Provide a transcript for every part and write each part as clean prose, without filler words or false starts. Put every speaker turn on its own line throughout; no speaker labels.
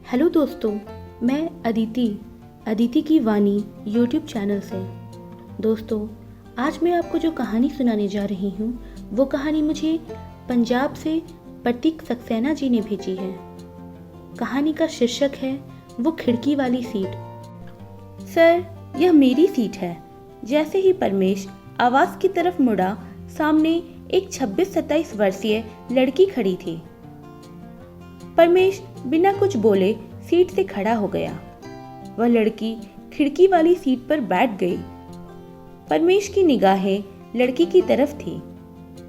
Hello दोस्तों, मैं अदिति की वाणी यूट्यूब चैनल से। दोस्तों, आज मैं आपको जो कहानी सुनाने जा रही हूँ वो कहानी मुझे पंजाब से प्रतीक सक्सेना जी ने भेजी है। कहानी का शीर्षक है वो खिड़की वाली सीट। सर, यह मेरी सीट है। जैसे ही परमेश आवाज की तरफ मुड़ा, सामने एक 26-27 वर्षीय लड़की खड़ी थी। परमेश बिना कुछ बोले सीट से खड़ा हो गया। वह लड़की खिड़की वाली सीट पर बैठ गई। परमेश की निगाहें लड़की की तरफ थी।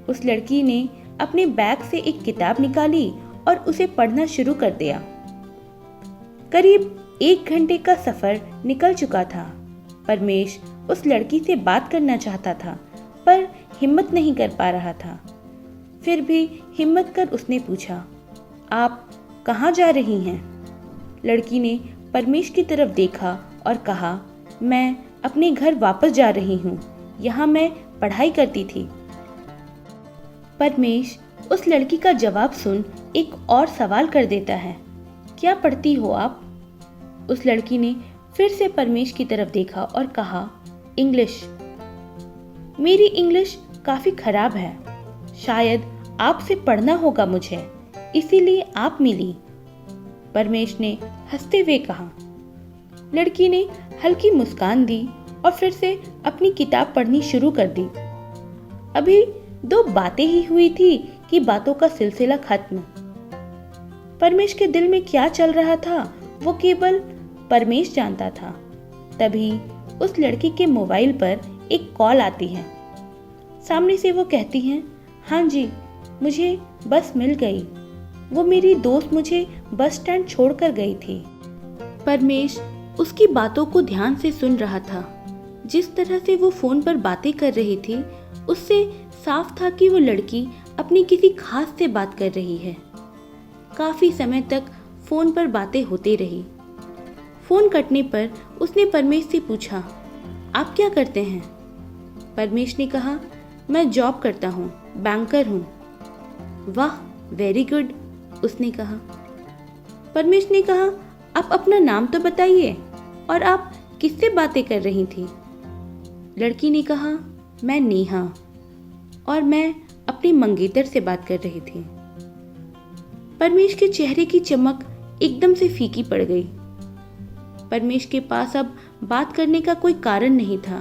उस लड़की ने अपने बैग से एक किताब निकाली और उसे पढ़ना शुरू कर दिया। करीब 1 घंटे का सफर निकल चुका था। परमेश उस लड़की से बात करना चाहता था, पर हिम्मत नहीं कर पा रहा था। फिर भी हिम्मत कर उसने पूछा, आप कहाँ जा रही हैं? लड़की ने परमेश की तरफ देखा और कहा, मैं अपने घर वापस जा रही हूँ। यहाँ मैं पढ़ाई करती थी। परमेश उस लड़की का जवाब सुन एक और सवाल कर देता है, क्या पढ़ती हो आप? उस लड़की ने फिर से परमेश की तरफ देखा और कहा, इंग्लिश। मेरी इंग्लिश काफी खराब है। शायद आपसे पढ़ना होगा मुझे, इसीलिए आप मिली। परमेश ने हंसते हुए कहा। लड़की ने हल्की मुस्कान दी और फिर से अपनी किताब पढ़नी शुरू कर दी। अभी 2 बातें ही हुई थी कि बातों का सिलसिला खत्म। परमेश के दिल में क्या चल रहा था वो केवल परमेश जानता था। तभी उस लड़की के मोबाइल पर एक कॉल आती है। सामने से वो कहती है, हाँ जी, मुझे बस मिल गई। वो मेरी दोस्त मुझे बस स्टैंड छोड़कर गई थी। परमेश उसकी बातों को ध्यान से सुन रहा था। जिस तरह से वो फोन पर बातें कर रही थी, उससे साफ था कि वो लड़की अपनी किसी खास से बात कर रही है। काफी समय तक फोन पर बातें होती रही। फोन कटने पर उसने परमेश से पूछा, आप क्या करते हैं? परमेश ने कहा, मैं जॉब करता हूँ, बैंकर हूँ। वाह, वेरी गुड, उसने कहा। परमेश ने कहा, आप अपना नाम तो बताइए और आप किससे बातें कर रही थी? लड़की ने कहा, मैं नेहा और मैं अपने मंगेतर से बात कर रही थी। परमेश के चेहरे की चमक एकदम से फीकी पड़ गई। परमेश के पास अब बात करने का कोई कारण नहीं था।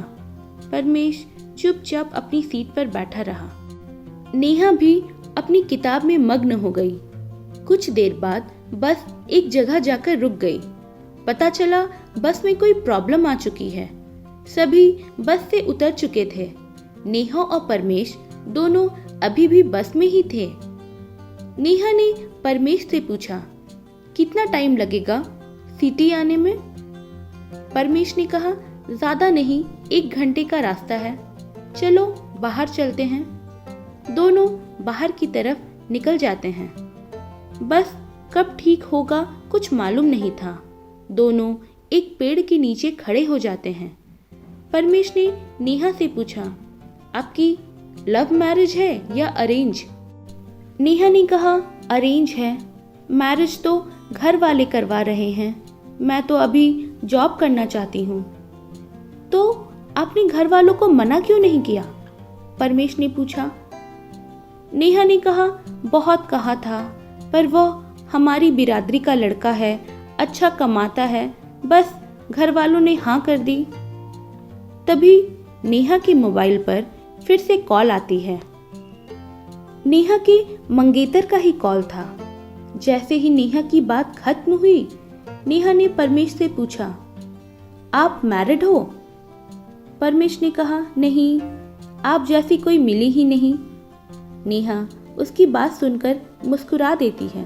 परमेश चुपचाप अपनी सीट पर बैठा रहा। नेहा भी अपनी किताब में मग्न हो गई। कुछ देर बाद बस एक जगह जाकर रुक गई। पता चला बस में कोई प्रॉब्लम आ चुकी है। सभी बस से उतर चुके थे। नेहा और परमेश दोनों अभी भी बस में ही थे। नेहा ने परमेश से पूछा, कितना टाइम लगेगा सिटी आने में? परमेश ने कहा, ज्यादा नहीं, 1 घंटे का रास्ता है। चलो बाहर चलते हैं। दोनों बाहर की तरफ निकल जाते हैं। बस कब ठीक होगा कुछ मालूम नहीं था। दोनों एक पेड़ के नीचे खड़े हो जाते हैं। परमेश ने नेहा से पूछा, आपकी लव मैरिज है या अरेंज? नेहा ने कहा, अरेंज है। मैरिज तो घर वाले करवा रहे हैं। मैं तो अभी जॉब करना चाहती हूँ। तो आपने घर वालों को मना क्यों नहीं किया? परमेश ने पूछा। नेहा ने कहा, बहुत कहा था, पर वो हमारी बिरादरी का लड़का है, अच्छा कमाता है, बस घर वालों ने हाँ कर दी। तभी नेहा के मोबाइल पर फिर से कॉल आती है। नेहा के मंगेतर का ही कॉल था। जैसे ही नेहा की बात खत्म हुई, नेहा ने परमेश से पूछा, आप मैरिड हो? परमेश ने कहा, नहीं, आप जैसी कोई मिली ही नहीं। नेहा उसकी बात सुनकर मुस्कुरा देती है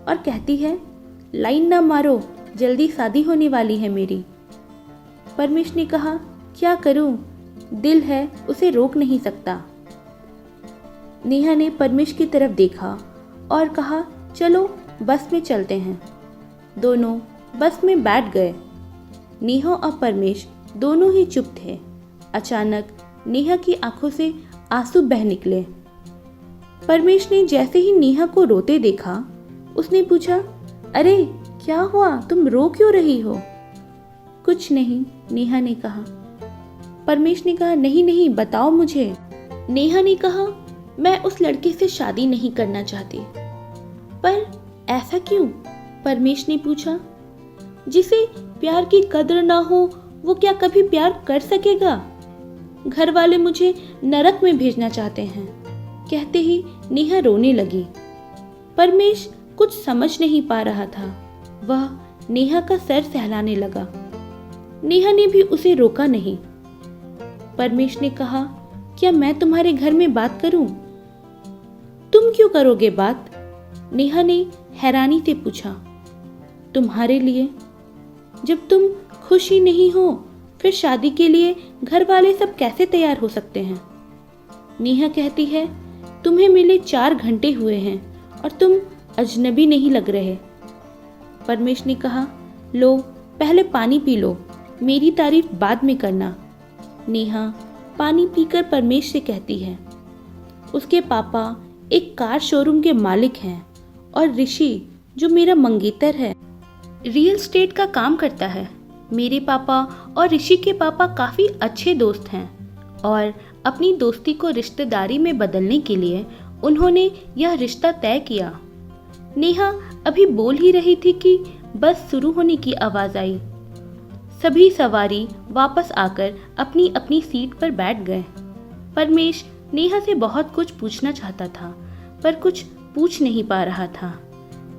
और कहती है, लाइन ना मारो, जल्दी शादी होने वाली है मेरी। परमेश ने कहा, क्या करूं, दिल है, उसे रोक नहीं सकता। नेहा ने परमेश की तरफ देखा और कहा, चलो बस में चलते हैं। दोनों बस में बैठ गए। नेहा और परमेश दोनों ही चुप थे। अचानक नेहा की आंखों से आंसू बह निकले। परमेश ने जैसे ही नेहा को रोते देखा, उसने पूछा, अरे क्या हुआ, तुम रो क्यों रही हो? कुछ नहीं, नेहा ने कहा। परमेश ने कहा, नहीं नहीं, बताओ मुझे। नेहा ने कहा, मैं उस लड़के से शादी नहीं करना चाहती। पर ऐसा क्यों? परमेश ने पूछा। जिसे प्यार की कदर ना हो वो क्या कभी प्यार कर सकेगा? घर वाले मुझे नरक में भेजना चाहते हैं। कहते ही नेहा रोने लगी। परमेश कुछ समझ नहीं पा रहा था। वह नेहा का सर सहलाने लगा। नेहा ने भी उसे रोका नहीं। परमेश ने कहा, क्या मैं तुम्हारे घर में बात करूं? तुम क्यों करोगे बात? नेहा ने हैरानी से पूछा। तुम्हारे लिए? जब तुम खुश ही नहीं हो फिर शादी के लिए घर वाले सब कैसे तैयार हो सकते हैं? नेहा कहती है, तुम्हें मिले 4 घंटे हुए हैं और तुम अजनबी नहीं लग रहे। परमेश ने कहा, लो पहले पानी पी लो, मेरी तारीफ बाद में करना। नेहा पानी पीकर परमेश से कहती है, उसके पापा एक कार शोरूम के मालिक हैं और ऋषि जो मेरा मंगेतर है रियल एस्टेट का काम करता है। मेरे पापा और ऋषि के पापा काफ़ी अच्छे दोस्त हैं और अपनी दोस्ती को रिश्तेदारी में बदलने के लिए उन्होंने यह रिश्ता तय किया। नेहा अभी बोल ही रही थी कि बस शुरू होने की आवाज़ आई। सभी सवारी वापस आकर अपनी अपनी सीट पर बैठ गए। परमेश नेहा से बहुत कुछ पूछना चाहता था पर कुछ पूछ नहीं पा रहा था।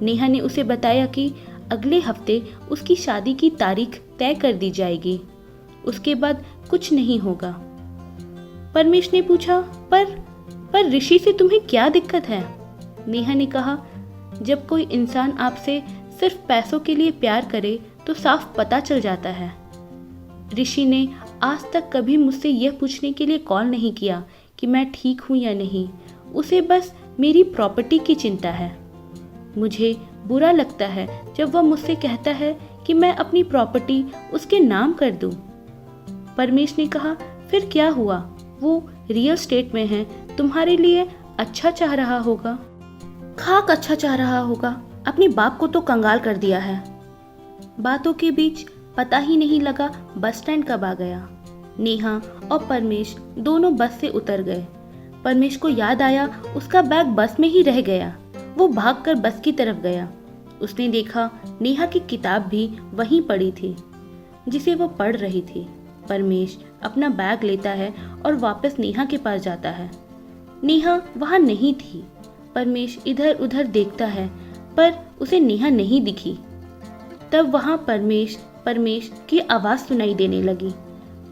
नेहा ने उसे बताया कि अगले हफ्ते उसकी शादी की तारीख तय कर दी जाएगी, उसके बाद कुछ नहीं होगा। परमेश ने पूछा, पर ऋषि से तुम्हें क्या दिक्कत है? नेहा ने कहा, जब कोई इंसान आपसे सिर्फ पैसों के लिए प्यार करे तो साफ पता चल जाता है। ऋषि ने आज तक कभी मुझसे यह पूछने के लिए कॉल नहीं किया कि मैं ठीक हूँ या नहीं। उसे बस मेरी प्रॉपर्टी की चिंता है। मुझे बुरा लगता है जब वह मुझसे कहता है कि मैं अपनी प्रॉपर्टी उसके नाम कर दूं। परमेश ने कहा, फिर क्या हुआ? वो रियल एस्टेट में है, तुम्हारे लिए अच्छा चाह रहा होगा। खाक अच्छा चाह रहा होगा, अपने बाप को तो कंगाल कर दिया है। बातों के बीच पता ही नहीं लगा बस स्टैंड कब आ गया। नेहा और परमेश दोनों बस से उतर गए। परमेश को याद आया उसका बैग बस में ही रह गया। वो भागकर बस की तरफ गया। उसने देखा नेहा की किताब भी वहीं पड़ी थी जिसे वो पढ़ रही थी। परमेश अपना बैग लेता है और वापस नेहा के पास जाता है। नेहा वहां नहीं थी। परमेश इधर उधर देखता है पर उसे नेहा नहीं दिखी। तब वहां परमेश की आवाज सुनाई देने लगी।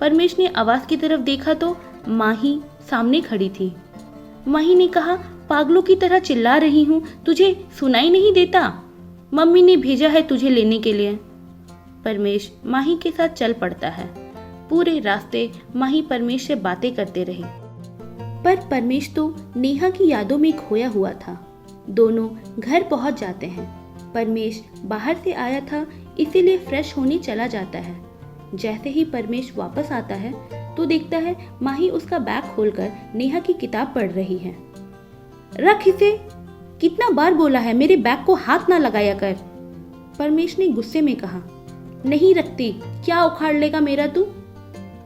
परमेश ने आवाज की तरफ देखा तो माही सामने खड़ी थी। माही ने कहा, पागलों की तरह चिल्ला रही हूँ, तुझे सुनाई नहीं देता? मम्मी ने भेजा है तुझे लेने के लिए। परमेश माही के साथ चल पड़ता है। पूरे रास्ते माही परमेश से बातें करते रही पर परमेश तो नेहा की यादों में खोया हुआ था। दोनों घर पहुंच जाते हैं। परमेश बाहर से आया था इसीलिए फ्रेश होने चला जाता है। जैसे ही परमेश वापस आता है तो देखता है माही उसका बैग खोलकर नेहा की किताब पढ़ रही है। रख इसे, कितना बार बोला है मेरे बैग को हाथ ना लगाया कर। परमेश ने गुस्से में कहा। नहीं रखती, क्या उखाड़ लेगा मेरा तू?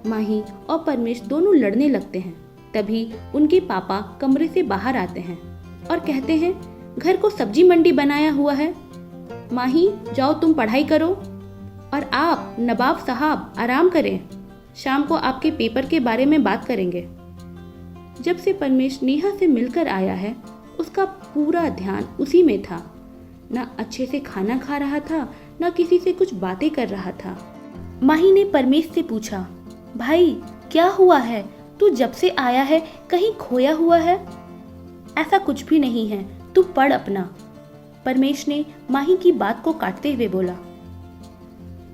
माही और परमेश दोनों लड़ने लगते हैं। तभी उनके पापा कमरे से बाहर आते हैं और कहते हैं, घर को सब्जी मंडी बनाया हुआ है। माही जाओ तुम पढ़ाई करो और आप नवाब साहब आराम करें, शाम को आपके पेपर के बारे में बात करेंगे। जब से परमेश नेहा से मिलकर आया है उसका पूरा ध्यान उसी में था। ना अच्छे से खाना खा रहा था, ना किसी से कुछ बातें कर रहा था। माही ने परमेश से पूछा, भाई क्या हुआ है? तू जब से आया है कहीं खोया हुआ है? ऐसा कुछ भी नहीं है, तू पढ़ अपना। परमेश ने माही की बात को काटते हुए बोला।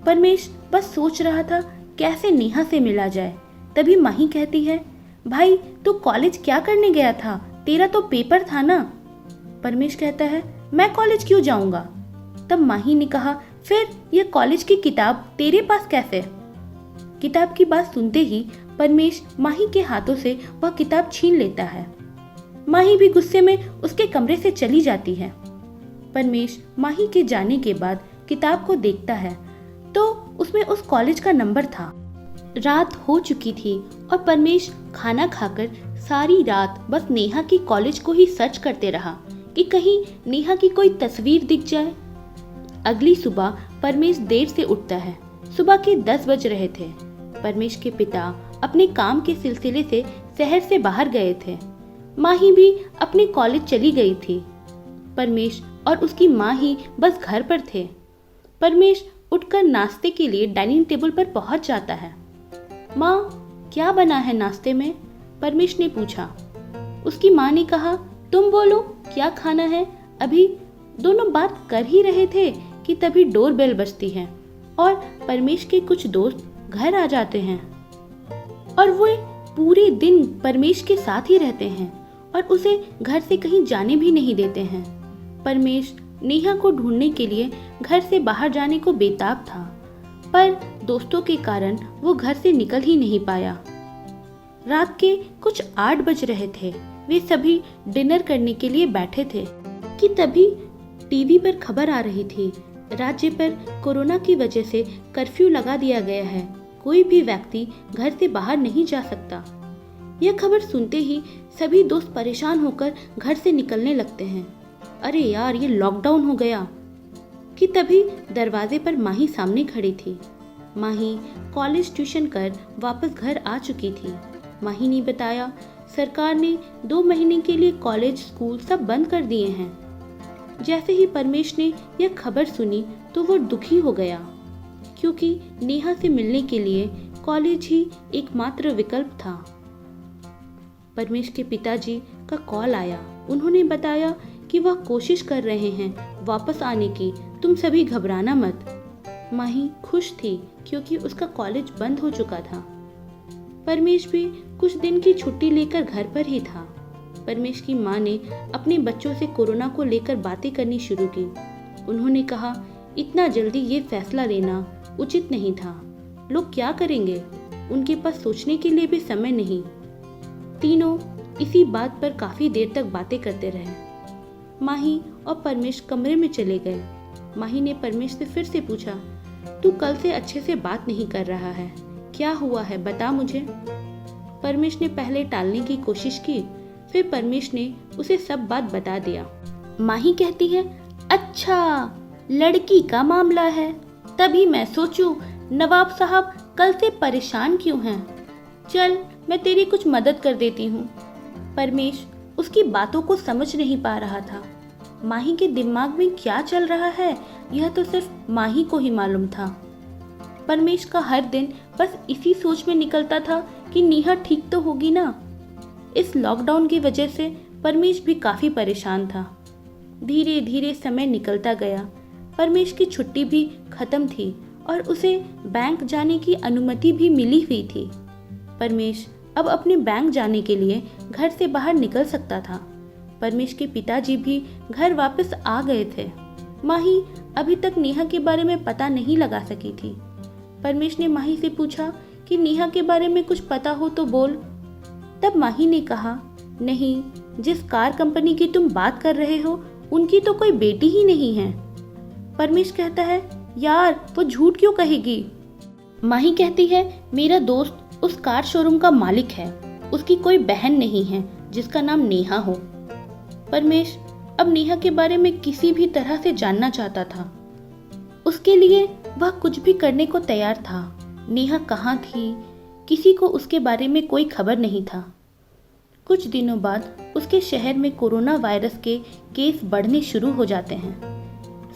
परमेश बस सोच रहा था कैसे नेहा से मिला जाए। तभी माही कहती है, भाई तू कॉलेज क्या करने गया था? तेरा तो पेपर था ना। परमेश कहता है, मैं कॉलेज क्यों जाऊंगा? तब माही ने कहा, फिर ये कॉलेज की किताब तेरे पास कैसे? किताब की बात सुनते ही परमेश माही के हाथों से वह किताब छीन लेता है। माही भी गुस्से में उसके कमरे से चली जाती है। परमेश माही के जाने के बाद किताब को देखता है तो उसमें उस कॉलेज का नंबर था। रात हो चुकी थी और परमेश खाना खाकर सारी रात बस नेहा की कॉलेज को ही सर्च करते रहा कि कहीं नेहा की कोई तस्वीर दिख जाए। अगली सुबह परमेश देर से उठता है। सुबह के 10 बज रहे थे। परमेश के पिता अपने काम के सिलसिले से शहर से बाहर गए थे। माही भी अपने कॉलेज चली गई थी। परमेश और उसकी माँ ही बस घर पर थे। परमेश उठकर नाश्ते के लिए डाइनिंग टेबल पर पहुंच जाता है। माँ, क्या बना है नाश्ते में? परमेश ने पूछा। उसकी माँ ने कहा, तुम बोलो क्या खाना है। अभी दोनों बात कर ही रहे थे कि तभी डोर बेल बजती है और परमेश के कुछ दोस्त घर आ जाते हैं और वे पूरे दिन परमेश के साथ ही रहते हैं और उसे घर से कहीं जाने भी नहीं देते हैं। परमेश नेहा को ढूंढने के लिए घर से बाहर जाने को बेताब था, पर दोस्तों के कारण वो घर से निकल ही नहीं पाया। रात के कुछ 8 बज रहे थे। वे सभी डिनर करने के लिए बैठे थे कि तभी टीवी पर खबर आ रही थी, राज्य पर कोरोना की वजह से कर्फ्यू लगा दिया गया है, कोई भी व्यक्ति घर से बाहर नहीं जा सकता। यह खबर सुनते ही सभी दोस्त परेशान होकर घर से निकलने लगते हैं। अरे यार, ये लॉकडाउन हो गया कि तभी दरवाजे पर माही सामने खड़ी थी। माही कॉलेज ट्यूशन कर वापस घर आ चुकी थी। माही ने बताया, सरकार ने 2 महीने के लिए कॉलेज स्कूल सब बंद कर दिए हैं। जैसे ही परमेश ने यह खबर सुनी तो वो दुखी हो गया, क्योंकि नेहा से मिलने के लिए कॉलेज ही एकमात्र विकल्प था। परमेश के पिताजी का कॉल आया। उन्होंने बताया कि वह कोशिश कर रहे हैं वापस आने की, तुम सभी घबराना मत। माही खुश थी क्योंकि उसका कॉलेज बंद हो चुका था। परमेश भी कुछ दिन की छुट्टी लेकर घर पर ही था। परमेश की माँ ने अपने बच्चों से कोरोना को लेकर बातें करनी शुरू की। उन्होंने कहा, इतना जल्दी ये फैसला लेना उचित नहीं था। लोग क्या करेंगे, उनके पास सोचने के लिए भी समय नहीं। तीनों इसी बात पर काफी देर तक बातें करते रहे। माही और परमेश कमरे में चले गए। माही ने परमेश से फिर से पूछा, तू कल से अच्छे से बात नहीं कर रहा है, क्या हुआ है, बता मुझे। परमेश ने पहले टालने की कोशिश की, फिर परमेश ने उसे सब बात बता दिया। माही कहती है, अच्छा लड़की का मामला है, तभी मैं सोचूं नवाब साहब कल से परेशान क्यों हैं। चल मैं तेरी कुछ मदद कर देती हूँ। परमेश उसकी बातों को समझ नहीं पा रहा था। माही के दिमाग में क्या चल रहा है यह तो सिर्फ माही को ही मालूम था। परमेश का हर दिन बस इसी सोच में निकलता था कि नेहा ठीक तो होगी ना। इस लॉकडाउन की वजह से परमेश भी काफी परेशान था। धीरे धीरे समय निकलता गया। परमेश की छुट्टी भी खत्म थी और उसे बैंक जाने की अनुमति भी मिली हुई थी। परमेश अब अपने बैंक जाने के लिए घर से बाहर निकल सकता था। परमेश के पिताजी भी घर वापस आ गए थे। माही अभी तक नेहा के बारे में पता नहीं लगा सकी थी। परमेश ने माही से पूछा कि नेहा के बारे में कुछ पता हो तो बोल। तब माही ने कहा, नहीं, जिस कार कंपनी की तुम बात कर रहे हो उनकी तो कोई बेटी ही नहीं है। परमेश कहता है, यार वो झूठ क्यों कहेगी। माही कहती है, मेरा दोस्त उस कार शोरूम का मालिक है, उसकी कोई बहन नहीं है जिसका नाम नेहा हो। परमेश अब नेहा के बारे में किसी भी तरह से जानना चाहता था। उसके लिए वह कुछ भी करने को तैयार था। नेहा कहाँ थी, किसी को उसके बारे में कोई खबर नहीं था। कुछ दिनों बाद उसके शहर में कोरोना वायरस के केस बढ़ने शुरू हो जाते हैं।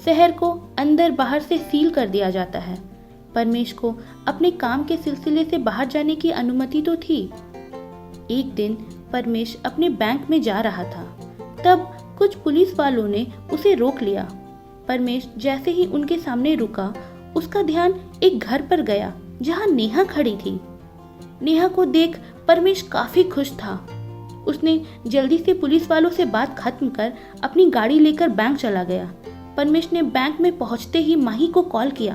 शहर को अंदर बाहर से सील कर दिया जाता है। परमेश को अपने काम के सिलसिले से बाहर जाने की अनुमति तो थी। एक दिन परमेश अपने बैंक में जा रहा था, तब कुछ पुलिस वालों ने उसे रोक लिया। परमेश जैसे ही उनके सामने रुका, उसका ध्यान एक घर पर गया जहां नेहा खड़ी थी। नेहा को देख परमेश काफी खुश था। उसने जल्दी से पुलिस वालों से बात खत्म कर अपनी गाड़ी लेकर बैंक चला गया। परमेश ने बैंक में पहुंचते ही माही को कॉल किया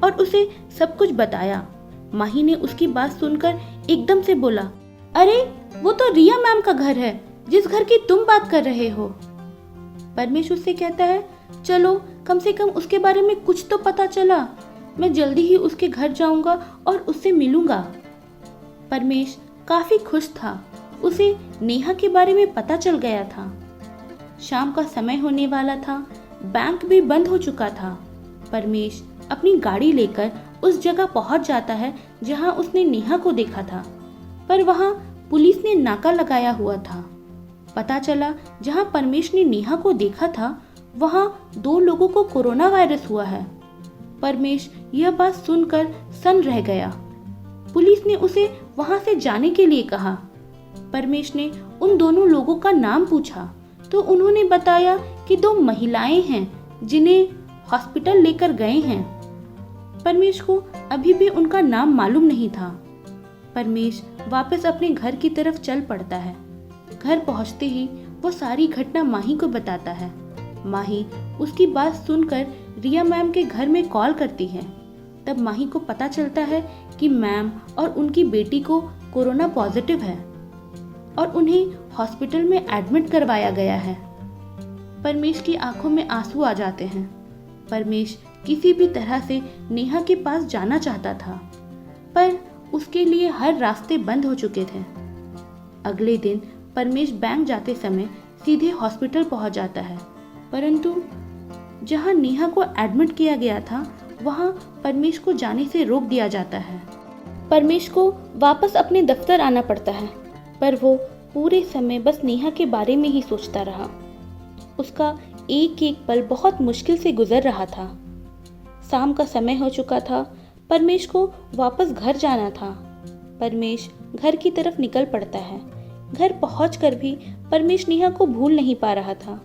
और उसे सब कुछ बताया। माही ने उसकी बात सुनकर एकदम से बोला, अरे वो तो रिया मैम का घर है, जिस घर की तुम बात कर रहे हो। परमेश उससे कहता है, चलो कम से कम उसके बारे में कुछ तो पता चला। मैं जल्दी ही उसके घर जाऊंगा और उससे मिलूंगा। परमेश काफी खुश था। उसे नेहा के बारे में पता चल गया था। शाम का समय होने वाला था। बैंक भी बंद हो चुका था। परमेश अपनी गाड़ी लेकर उस जगह पहुंच जाता है जहां उसने नेहा को देखा था, पर वहां पुलिस ने नाका लगाया हुआ था। पता चला जहां परमेश ने नेहा को देखा था वहां 2 लोगों को कोरोना वायरस हुआ है। परमेश यह बात सुनकर सन्न रह गया। पुलिस ने उसे वहां से जाने के लिए कहा। परमेश ने उन दोनों लोगों का नाम पूछा तो उन्होंने बताया कि 2 महिलाएं हैं जिन्हें हॉस्पिटल लेकर गए हैं। परमेश को अभी भी उनका नाम मालूम नहीं था। परमेश वापस अपने घर की तरफ चल पड़ता है। घर पहुंचते ही वो सारी घटना माही को बताता है। माही उसकी बात सुनकर रिया मैम के घर में कॉल करती है। तब माही को पता चलता है कि मैम और उनकी बेटी को कोरोना पॉजिटिव है और उन्हें हॉस्पिटल में एडमिट करवाया गया है। परमेश की आंखों में आंसू आ जाते हैं। परमेश किसी भी तरह से नेहा के पास जाना चाहता था, पर उसके लिए हर रास्ते बंद हो चुके थे। अगले दिन परमेश बैंक जाते समय सीधे हॉस्पिटल पहुंच जाता है, परंतु जहां नेहा को एडमिट किया गया था वहां परमेश को जाने से रोक दिया जाता है। परमेश को वापस अपने दफ्तर आना पड़ता है, पर वो पूरे समय बस नेहा के बारे में ही सोचता रहा। उसका एक एक पल बहुत मुश्किल से गुजर रहा था। शाम का समय हो चुका था। परमेश को वापस घर जाना था। परमेश घर की तरफ निकल पड़ता है। घर पहुंचकर भी परमेश नेहा को भूल नहीं पा रहा था।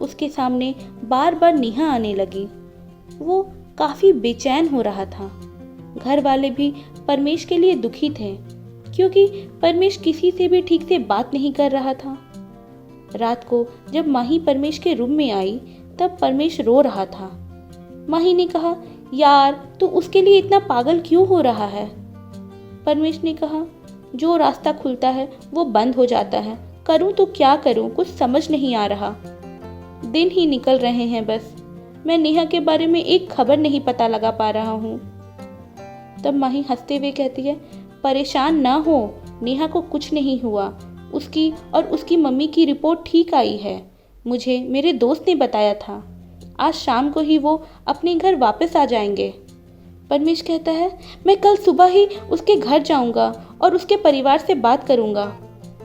उसके सामने बार बार नेहा आने लगी। वो काफी बेचैन हो रहा था। घर वाले भी परमेश के लिए दुखी थे, क्योंकि परमेश किसी से भी ठीक से बात नहीं कर रहा था। रात को जब माही परमेश के रूम में आई तब परमेश रो रहा था। माही ने कहा, यार तू उसके लिए इतना पागल क्यों हो रहा है? परमेश ने कहा, जो रास्ता खुलता है वो बंद हो जाता है, करूं तो क्या करूं, कुछ समझ नहीं आ रहा। दिन ही निकल रहे हैं, बस मैं नेहा के बारे में एक खबर नहीं पता लगा पा रहा हूँ। तब माही हंसते हुए कहती है, परेशान ना हो, नेहा को कुछ नहीं हुआ। उसकी और उसकी मम्मी की रिपोर्ट ठीक आई है। मुझे मेरे दोस्त ने बताया था। आज शाम को ही वो अपने घर वापस आ जाएंगे। परमेश कहता है, मैं कल सुबह ही उसके घर जाऊंगा और उसके परिवार से बात करूंगा।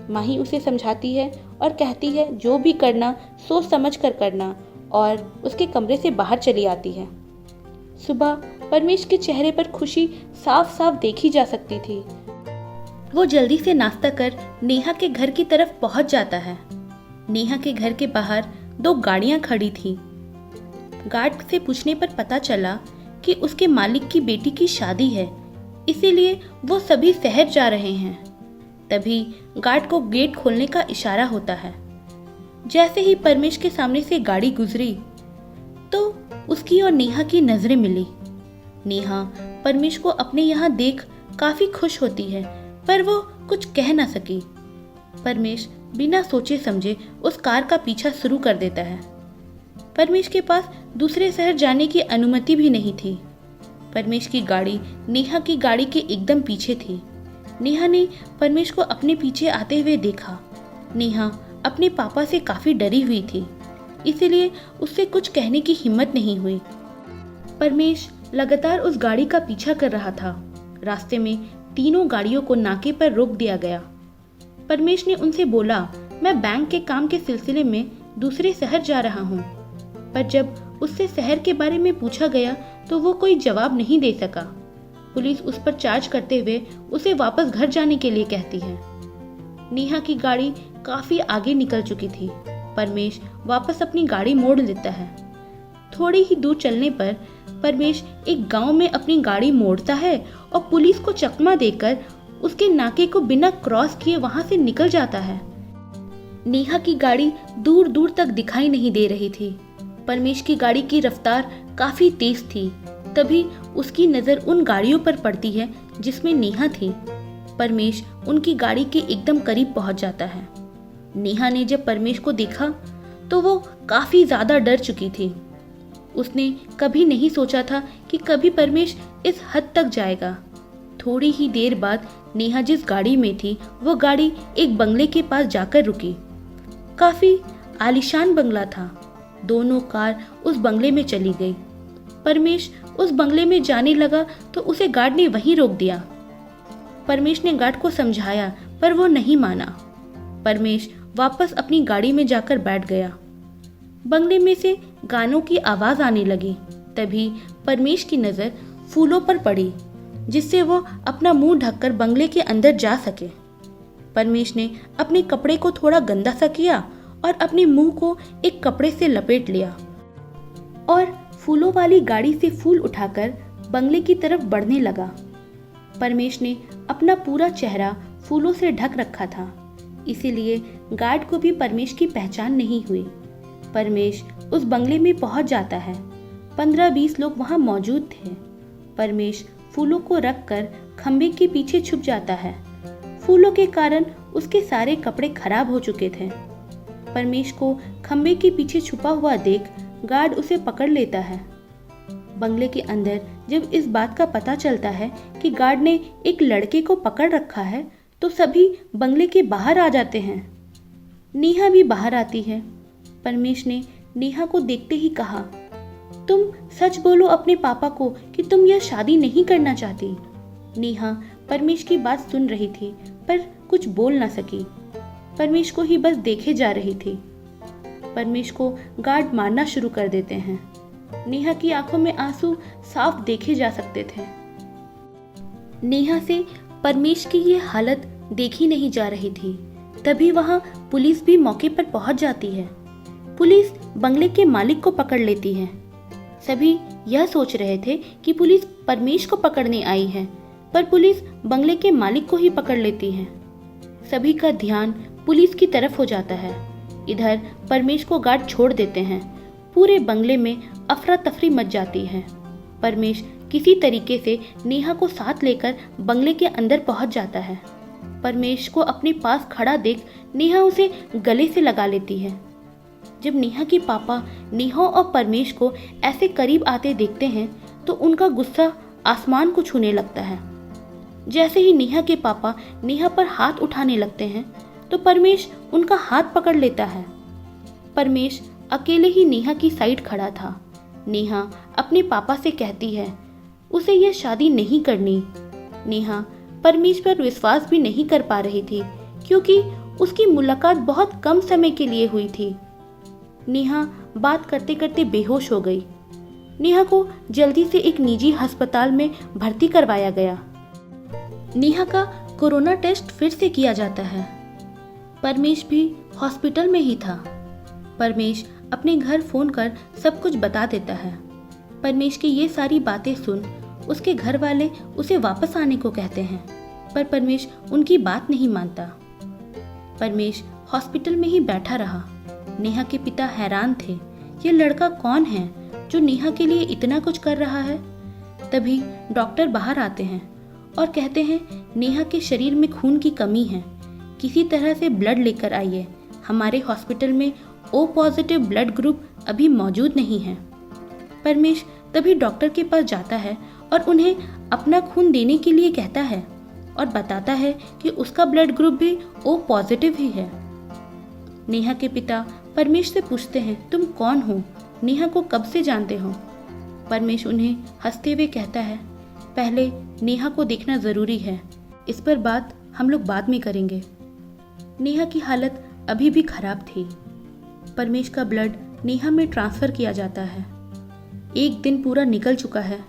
माही उसे समझाती है और कहती है, जो भी करना सोच समझ कर करना, और उसके कमरे से बाहर चली आती है। सुबह परमेश के चेहरे पर खुशी साफ साफ देखी जा सकती थी। वो जल्दी से नाश्ता कर नेहा के घर की तरफ पहुंच जाता है। नेहा के घर के बाहर 2 गाड़ियां खड़ी थीं। गार्ड से पूछने पर पता चला कि उसके मालिक की बेटी की शादी है, इसीलिए वो सभी शहर जा रहे हैं। तभी गार्ड को गेट खोलने का इशारा होता है। जैसे ही परमेश के सामने से गाड़ी गुजरी तो उसकी और नेहा की नजरें मिली। नेहा परमेश को अपने यहाँ देख काफी खुश होती है, पर वो कुछ कह ना सकी। परमेश बिना सोचे समझे उस कार का पीछा शुरू कर देता है। परमेश के पास दूसरे शहर जाने की अनुमति भी नहीं थी। परमेश की गाड़ी नेहा की गाड़ी के एकदम पीछे थी। नेहा ने परमेश को अपने पीछे आते हुए देखा। नेहा अपने पापा से काफी डरी हुई थी, इसीलिए उससे कुछ कहने की हिम्मत नहीं हुई। परमेश लगातार उस गाड़ी का पीछा कर रहा था। रास्ते में तीनों गाड़ियों को नाके पर रोक दिया गया। परमेश ने उनसे बोला, मैं बैंक के काम के सिलसिले में दूसरे शहर जा रहा हूँ। पर जब उससे शहर के बारे में पूछा गया तो वो कोई जवाब नहीं दे सका। पुलिस उस पर चार्ज करते हुए उसे वापस घर जाने के लिए कहती है। नेहा की गाड़ी काफी आगे निकल चुकी थी। परमेश वापस अपनी गाड़ी मोड़ लेता है। थोड़ी ही दूर चलने पर परमेश एक गांव में अपनी गाड़ी मोड़ता है और पुलिस को चकमा देकर उसके नाके को बिना क्रॉस किए वहां से निकल जाता है। नेहा की गाड़ी दूर दूर तक दिखाई नहीं दे रही थी। परमेश की गाड़ी की रफ्तार काफी तेज थी। तभी उसकी नजर उन गाड़ियों पर पड़ती है जिसमें नेहा थी। परमेश उनकी गाड़ी के एकदम करीब पहुंच जाता है। नेहा ने जब परमेश को देखा तो वो काफी ज्यादा डर चुकी थी। उसने कभी नहीं सोचा था कि कभी परमेश इस हद तक जाएगा। थोड़ी ही देर बाद नेहा जिस गाड़ी में थी वो गाड़ी एक बंगले के पास जाकर रुकी। काफी आलीशान बंगला था। दोनों कार उस बंगले में चली गई। परमेश उस बंगले में जाने लगा तो उसे गार्ड ने वहीं रोक दिया। परमेश ने गार्ड को समझाया पर वो नहीं माना। परमेश वापस अपनी गाड़ी में जाकर बैठ गया। बंगले में से गानों की आवाज आने लगी। तभी परमेश की नजर फूलों पर पड़ी जिससे वो अपना मुंह ढककर बंगले के अंदर जा सके। परमेश ने अपने कपड़े को थोड़ा गंदा सा किया और अपने मुंह को एक कपड़े से लपेट लिया और फूलों वाली गाड़ी से फूल उठाकर बंगले की तरफ बढ़ने लगा। परमेश ने अपना पूरा चेहरा फूलों से ढक रखा था, इसीलिए गार्ड को भी परमेश की पहचान नहीं हुई। परमेश उस बंगले में पहुंच जाता है। 15-20 लोग वहां मौजूद थे। परमेश फूलों को रखकर खंबे के पीछे छुप जाता है। फूलों के कारण उसके सारे कपड़े खराब हो चुके थे। परमेश को खंबे के पीछे छुपा हुआ देख गार्ड उसे पकड़ लेता है। बंगले के अंदर जब इस बात का पता चलता है कि गार्ड ने एक लड़के को पकड़ रखा है तो सभी बंगले के बाहर आ जाते हैं। नेहा भी बाहर आती है। परमेश ने नेहा को देखते ही कहा, तुम सच बोलो अपने पापा को कि तुम यह शादी नहीं करना चाहती। नेहा परमेश की बात सुन रही थी पर कुछ बोल ना सकी। परमेश को ही बस देखे जा रही थी। परमेश को गार्ड मारना शुरू कर देते हैं। नेहा की आंखों में आंसू साफ देखे जा सकते थे। नेहा से परमेश की ये हालत देखी नहीं जा रही थी। तभी वहां पुलिस भी मौके पर पहुंच जाती है। पुलिस बंगले के मालिक को पकड़ लेती है। सभी यह सोच रहे थे कि पुलिस परमेश को पकड़ने आई है, पर पुलिस बंगले के मालिक को ही पकड़ लेती है। सभी का ध्यान पुलिस की तरफ हो जाता है। इधर परमेश को गार्ड छोड़ देते हैं। पूरे बंगले में अफरा तफरी मच जाती है। परमेश किसी तरीके से नेहा को साथ लेकर बंगले के अंदर पहुंच जाता है। परमेश को अपने पास खड़ा देख नेहा उसे गले से लगा लेती है। जब नेहा के पापा नेहा और परमेश को ऐसे करीब आते देखते हैं तो उनका गुस्सा आसमान को छूने लगता है। जैसे ही नेहा के पापा नेहा पर हाथ उठाने लगते हैं तो परमेश उनका हाथ पकड़ लेता है। परमेश अकेले ही नेहा की साइड खड़ा था। नेहा अपने पापा से कहती है उसे यह शादी नहीं करनी। नेहा परमेश पर विश्वास भी नहीं कर पा रही थी क्योंकि उसकी मुलाकात बहुत कम समय के लिए हुई थी। नेहा बात करते करते बेहोश हो गई। नेहा को जल्दी से एक निजी अस्पताल में भर्ती करवाया गया। नेहा का कोरोना टेस्ट फिर से किया जाता है। परमेश भी हॉस्पिटल में ही था। परमेश अपने घर फोन कर सब कुछ बता देता है। परमेश की ये सारी बातें सुन उसके घर वाले उसे वापस आने को कहते हैं, पर परमेश उनकी बात नहीं मानता। परमेश हॉस्पिटल में ही बैठा रहा। नेहा के पिता हैरान थे, ये लड़का कौन है जो नेहा के लिए इतना कुछ कर रहा है। तभी डॉक्टर बाहर आते हैं और कहते हैं नेहा के शरीर में खून की कमी है, किसी तरह से ब्लड लेकर आइए। हमारे हॉस्पिटल में ओ पॉजिटिव ब्लड ग्रुप अभी मौजूद नहीं है। परमेश तभी डॉक्टर के पास जाता है और उन्हें अपना खून देने के लिए कहता है और बताता है कि उसका ब्लड ग्रुप भी ओ पॉजिटिव ही है। नेहा के पिता परमेश से पूछते हैं तुम कौन हो, नेहा को कब से जानते हो। परमेश उन्हें हंसते हुए कहता है पहले नेहा को देखना जरूरी है, इस पर बात हम लोग बाद में करेंगे। नेहा की हालत अभी भी खराब थी। परमेश का ब्लड नेहा में ट्रांसफर किया जाता है। एक दिन पूरा निकल चुका है।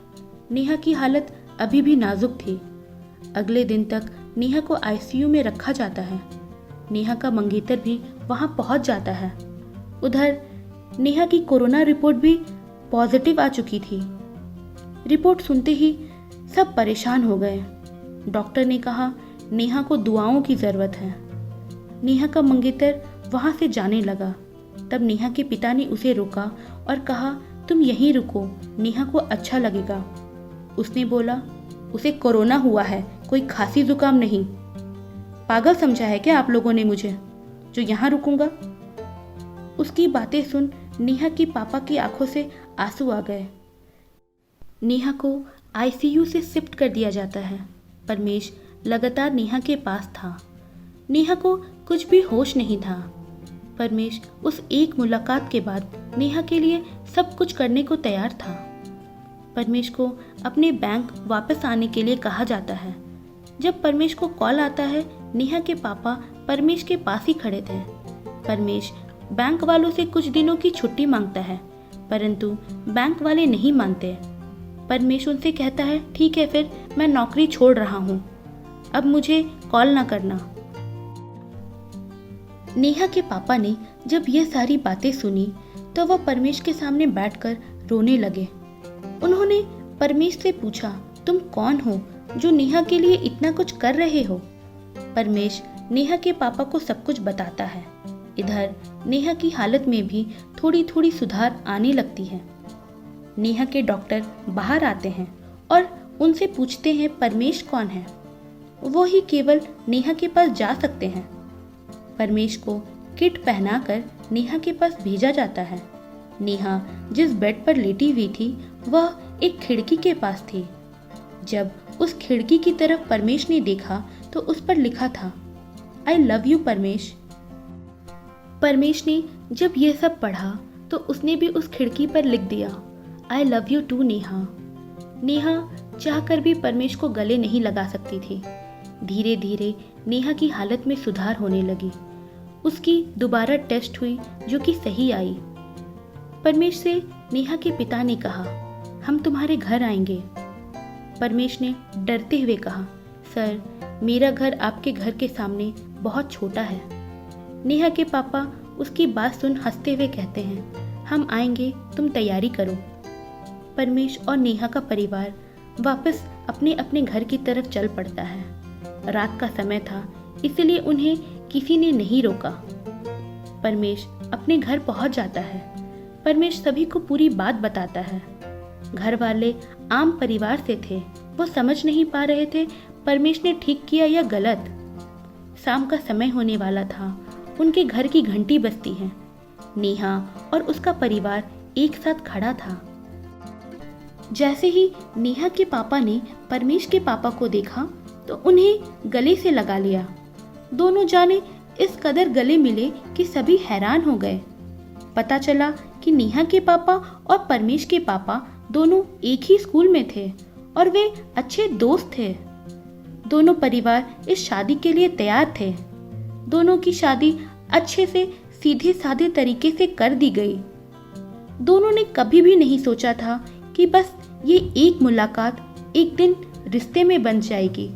नेहा की हालत अभी भी नाजुक थी। अगले दिन तक नेहा को आईसीयू में रखा जाता है। नेहा का मंगेतर भी वहां पहुंच जाता है। उधर नेहा की कोरोना रिपोर्ट भी पॉजिटिव आ चुकी थी। रिपोर्ट सुनते ही सब परेशान हो गए। डॉक्टर ने कहा नेहा को दुआओं की जरूरत है। नेहा का मंगेतर वहां से जाने लगा। तब नेहा के पिता ने उसे रोका और कहा तुम यहीं रुको, नेहा को अच्छा लगेगा। उसने बोला उसे कोरोना हुआ है, कोई खांसी जुकाम नहीं। पागल समझा है क्या आप लोगों ने मुझे जो यहाँ रुकूंगा। उसकी बातें सुन नेहा के पापा की आंखों से आंसू आ गए। नेहा को आईसीयू से शिफ्ट कर दिया जाता है। परमेश लगातार नेहा के पास था। नेहा को कुछ भी होश नहीं था। परमेश उस एक मुलाकात के बाद नेहा के लिए सब कुछ करने को तैयार था। परमेश को अपने बैंक वापस आने के लिए कहा जाता है। जब परमेश को कॉल आता है, नेहा के पापा परमेश के पास ही खड़े थे। परमेश बैंक वालों से कुछ दिनों की छुट्टी मांगता है, परंतु बैंक वाले नहीं मानते। परमेश उनसे कहता है, ठीक है फिर मैं नौकरी छोड़ रहा हूँ, अब मुझे कॉल ना करना। नेहा के पापा ने जब यह सारी बातें सुनी तो वह परमेश के सामने बैठकर रोने लगे। उन्होंने परमेश से पूछा, तुम कौन हो जो नेहा के लिए इतना कुछ कर रहे हो? परमेश नेहा के पापा को सब कुछ बताता है। इधर नेहा की हालत में भी थोड़ी थोड़ी सुधार आने लगती है। नेहा के डॉक्टर बाहर आते हैं और उनसे पूछते हैं परमेश कौन है। वो ही केवल नेहा के पास जा सकते हैं। परमेश को किट पहनाकर नेहा के पास भेजा जाता है। नेहा जिस बेड पर लेटी हुई थी वह एक खिड़की के पास थी। जब उस खिड़की की तरफ परमेश ने देखा तो उस पर लिखा था, आई लव यू परमेश। परमेश ने जब यह सब पढ़ा तो उसने भी उस खिड़की पर लिख दिया, I love you too Neha. Neha चाहकर भी परमेश को गले नहीं लगा सकती थी। धीरे धीरे नेहा की हालत में सुधार होने लगी। उसकी दोबारा टेस्ट हुई जो कि सही आई। परमेश से नेहा के पिता ने कहा, हम तुम्हारे घर आएंगे। परमेश ने डरते हुए कहा, सर मेरा घर आपके घर के सामने बहुत छोटा है। नेहा के पापा उसकी बात सुन हंसते हुए कहते हैं, हम आएंगे, तुम तैयारी करो। परमेश और नेहा का परिवार वापस अपने अपने घर की तरफ चल पड़ता है। रात का समय था, इसलिए उन्हें किसी ने नहीं रोका। परमेश अपने घर पहुंच जाता है। परमेश सभी को पूरी बात बताता है। घर वाले आम परिवार से थे, वो समझ नहीं पा रहे थे परमेश ने ठीक किया या गलत। शाम का समय होने वाला था। उनके घर की घंटी बजती है। नेहा और उसका परिवार एक साथ खड़ा था। जैसे ही नेहा के पापा ने परमेश के पापा को देखा तो उन्हें गले से लगा लिया। दोनों जाने इस कदर गले मिले कि सभी हैरान हो गए। पता चला कि नेहा के पापा और परमेश के पापा दोनों एक ही स्कूल में थे और वे अच्छे दोस्त थे। दोनों परिवार इस शादी के लिए तैयार थे। दोनों की शादी अच्छे से सीधे साधे तरीके से कर दी गई। दोनों ने कभी भी नहीं सोचा था कि बस ये एक मुलाकात एक दिन रिश्ते में बन जाएगी।